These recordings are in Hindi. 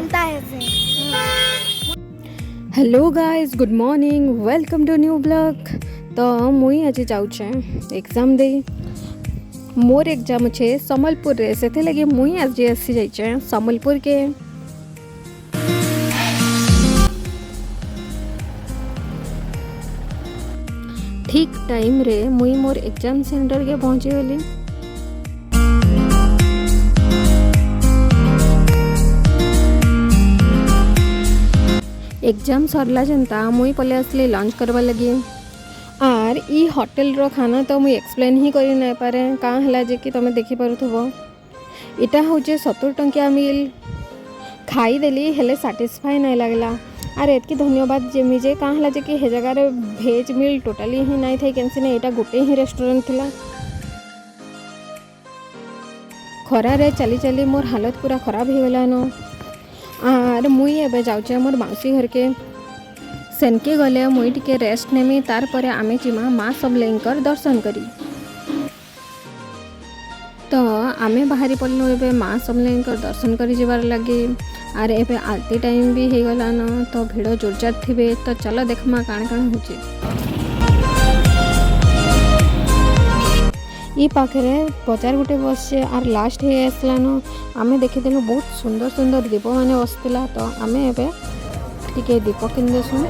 बनता है फिर। Hello guys, good morning, welcome to new blog. तो मुई आज जाऊचे एग्जाम दे। मोर एग्जाम अच्छे सम्बलपुर रे, से लगे मुई आज आसी जाइचे सम्बलपुर के। ठीक टाइम रे मुई मोर एग्जाम सेंटर के पहुँची गली। एग्जाम सरला जनता मुई पले आसली लंच करवा लगी। आर ई होटल रो खाना तो मुई एक्सप्लेन ही करी नहीं पारे कहाँ है जे कि तुम देखी पारुथबो। इटा हूँ 70 टंकिया मिल खाईदेली हेले साटिस्फाई नहीं लगला। आर एतकी धन्यवाद जेमी जे कहाँ है जे कि हे जगार भेज मिल टोटाली ही नहीं थी कैंसी नहीं, यहाँ गोटे ही रेस्टोरेंट थिला। खरारे चली चली मोर हालत पूरा खराब हो गला न। आर मुई एबे जाऊचे मोर मौसी घर के। सेनके गले मुई टिके रेस्ट नेमी, तार परे आमे जिमा माँ समलेंकर दर्शन करी। तो आमे बाहरी पड़लु एबे माँ समलेंकर दर्शन करी जीवार लगे। आर एबे आरती टाइम भी हो गला न, तो भिड़ जोरजार थिबे। तो चलो देखमा काण काण होचे। ई पाखे बजार गोटे बसचे आर लास्ट हे आसलान। आमे देखिदेलु बहुत सुंदर सुंदर दीप माने बसतिला। तो आमे एबे टिके दीप किनदेसु।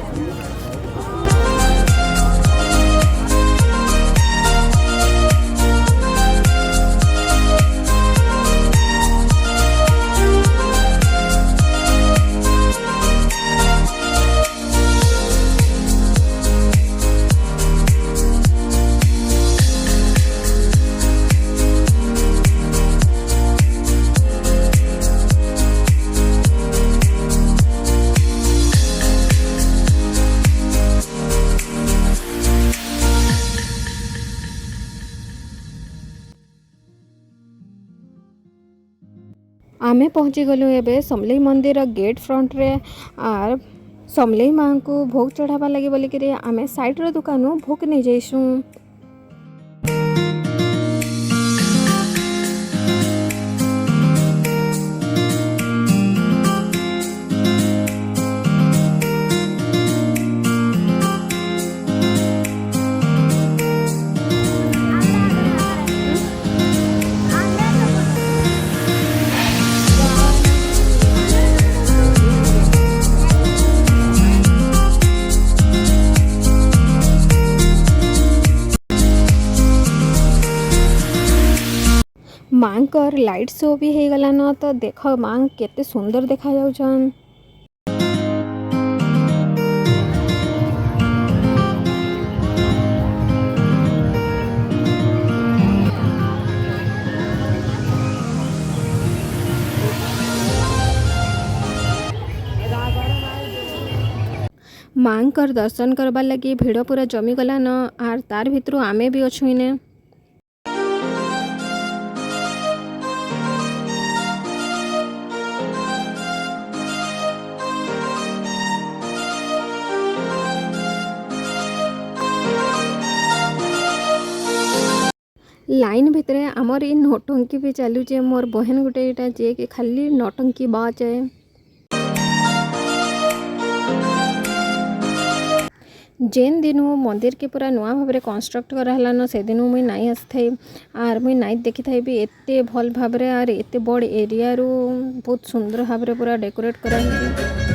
आमे पहुँची गलु एबे समलेई मंदिर गेट फ्रंट रे। आर समलेई माँ को भोग चढ़ावा लगे बोलिक आमे साइड रो दुकान भोग नहीं जाइसु। माँकर लाइट शो भी हो गला न। तो देख माँ केते सुंदर देखा जाउछन। माँकर दर्शन करवा लगी भिड़ पूरा जमी गला न। आर तार भितरु आमे भी अच्छु इने। लाइन भितरे आमर ई नौटंकी भी चलुचे। मोर बहन गुटे इटा जे कि खाली नौटंकी बाज है। जेन दिनु मंदिर के पूरा नुआ भाव में कंस्ट्रक्ट कराला न, से दिनु मुई नाई आसथाई। आर मुई नाई देखी थाई भी एते भल भाव में आर एते बड़ एरिया रू बहुत सुंदर भाव में पूरा डेकोरेट करा है।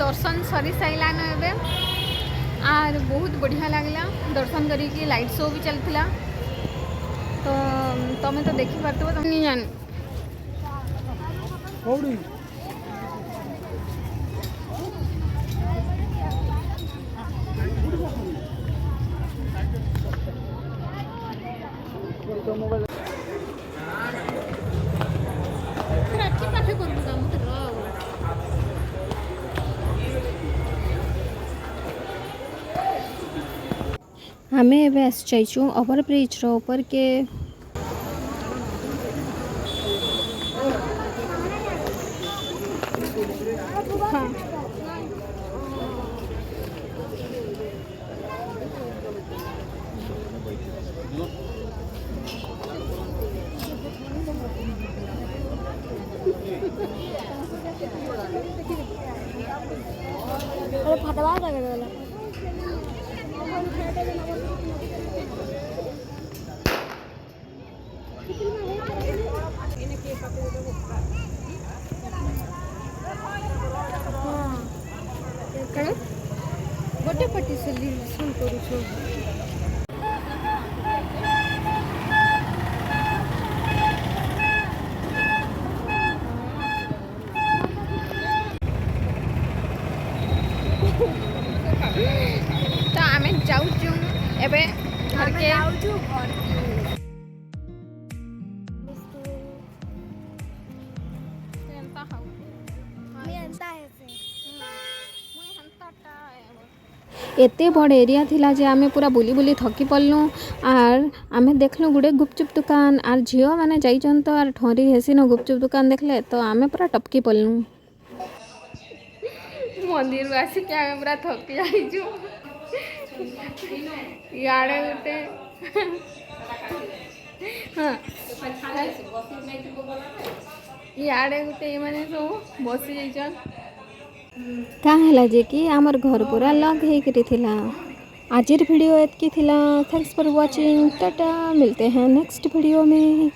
दर्शन सरी साइलान एबे आर बहुत बढ़िया लगला दर्शन करी लाइट शो भी चलता तो तुम तो देखी पार्थ तुम नहीं जान हमें एवं आसचु ओवर ब्रिज ऊपर के हाँ फटवा लगे गोटे पटी से लिसन करू तो आम जाऊँ एबे घर के एते बड़ एरिया थिला जे आमे पूरा बुली बुली थकी पड़लु आर आमे देखलु गुड़े गुपचुप दुकान आर झियो माने जाइछन तो आर ठहरी हेसिन गुपचुप दुकान देखले तो आमे पूरा टपकी पड़लु मंदिर आसी के आमे पूरा थकी जाइछु याडे उते हां याडे उते माने सब बसी जाइछन का हला जे कि आमर घर पूरा लग हेकरी थिला आजिर वीडियो एतकी थिला थैंक्स फॉर वाचिंग टाटा मिलते हैं नेक्स्ट वीडियो में।